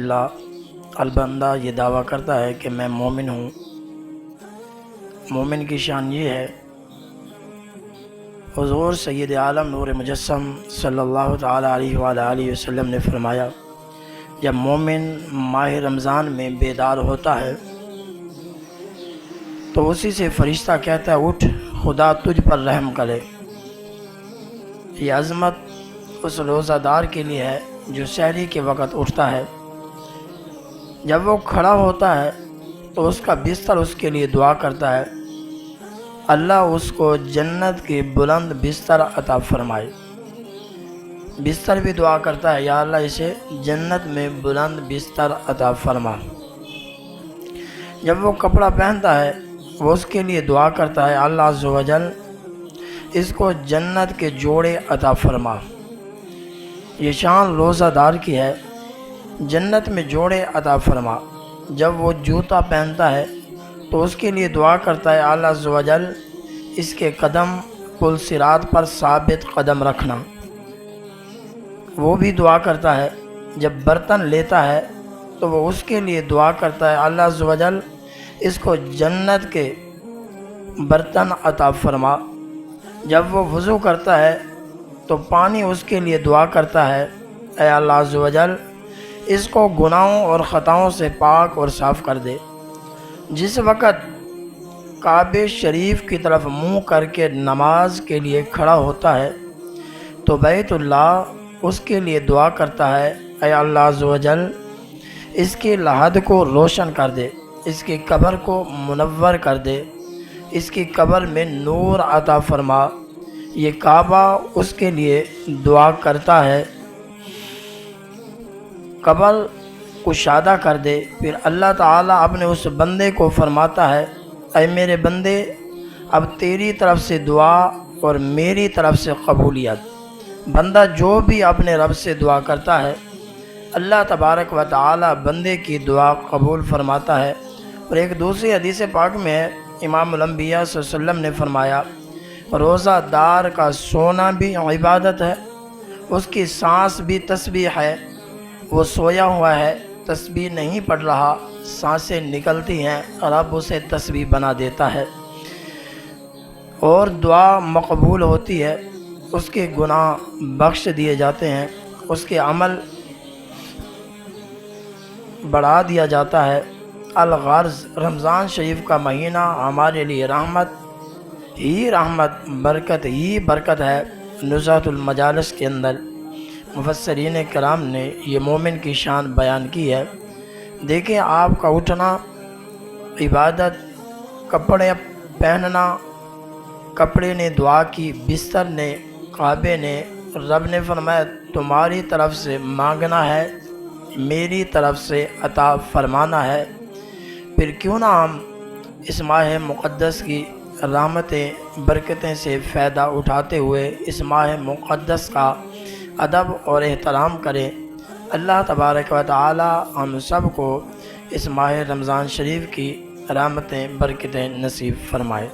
الحمدللہ البندہ یہ دعویٰ کرتا ہے کہ میں مومن ہوں، مومن کی شان یہ ہے، حضور سید عالم نور مجسم صلی اللہ تعالیٰ علیہ وآلہ وسلم نے فرمایا، جب مومن ماہ رمضان میں بیدار ہوتا ہے تو اسی سے فرشتہ کہتا ہے اٹھ، خدا تجھ پر رحم کرے۔ یہ عظمت اس روزہ دار کے لیے ہے جو سحری کے وقت اٹھتا ہے۔ جب وہ کھڑا ہوتا ہے تو اس کا بستر اس کے لیے دعا کرتا ہے، اللہ اس کو جنت کی بلند بستر عطا فرمائے۔ بستر بھی دعا کرتا ہے، یا اللہ اسے جنت میں بلند بستر عطا فرما۔ جب وہ کپڑا پہنتا ہے وہ اس کے لیے دعا کرتا ہے، اللہ عز و جل اس کو جنت کے جوڑے عطا فرما۔ یہ شان روزہ دار کی ہے، جنت میں جوڑے عطا فرما۔ جب وہ جوتا پہنتا ہے تو اس کے لیے دعا کرتا ہے، اللہ عز و جل اس کے قدم پل صراط پر ثابت قدم رکھنا۔ وہ بھی دعا کرتا ہے۔ جب برتن لیتا ہے تو وہ اس کے لیے دعا کرتا ہے، اللہ عز و جل اس کو جنت کے برتن عطا فرما۔ جب وہ وضو کرتا ہے تو پانی اس کے لیے دعا کرتا ہے، اے اللہ عز و جل اس کو گناہوں اور خطاؤں سے پاک اور صاف کر دے۔ جس وقت کعبہ شریف کی طرف منہ کر کے نماز کے لیے کھڑا ہوتا ہے تو بیت اللہ اس کے لیے دعا کرتا ہے، اے اللہ عز و جل اس کی لحد کو روشن کر دے، اس کی قبر کو منور کر دے، اس کی قبر میں نور عطا فرما۔ یہ کعبہ اس کے لیے دعا کرتا ہے، قبر کشادہ کر دے۔ پھر اللہ تعالیٰ اپنے اس بندے کو فرماتا ہے، اے میرے بندے اب تیری طرف سے دعا اور میری طرف سے قبولیت۔ بندہ جو بھی اپنے رب سے دعا کرتا ہے اللہ تبارک و تعالیٰ بندے کی دعا قبول فرماتا ہے۔ اور ایک دوسری حدیث پاک میں ہے، امام الانبیاء صلی اللہ علیہ وسلم نے فرمایا، روزہ دار کا سونا بھی عبادت ہے، اس کی سانس بھی تسبیح ہے۔ وہ سویا ہوا ہے، تسبیح نہیں پڑھ رہا، سانسیں نکلتی ہیں، رب اسے تسبیح بنا دیتا ہے اور دعا مقبول ہوتی ہے، اس کے گناہ بخش دیے جاتے ہیں، اس کے عمل بڑھا دیا جاتا ہے۔ الغرض رمضان شریف کا مہینہ ہمارے لیے رحمت ہی رحمت، برکت ہی برکت ہے۔ نزہۃ المجالس کے اندر مفسرین کرام نے یہ مومن کی شان بیان کی ہے۔ دیکھیں آپ کا اٹھنا عبادت، کپڑے پہننا، کپڑے نے دعا کی، بستر نے، کعبے نے، رب نے فرمایا تمہاری طرف سے مانگنا ہے، میری طرف سے عطا فرمانا ہے۔ پھر کیوں نہ ہم اس ماہ مقدس کی رحمتیں برکتیں سے فائدہ اٹھاتے ہوئے اس ماہ مقدس کا ادب اور احترام کریں۔ اللہ تبارک و تعالی ہم سب کو اس ماہ رمضان شریف کی رحمتیں برکتیں نصیب فرمائے۔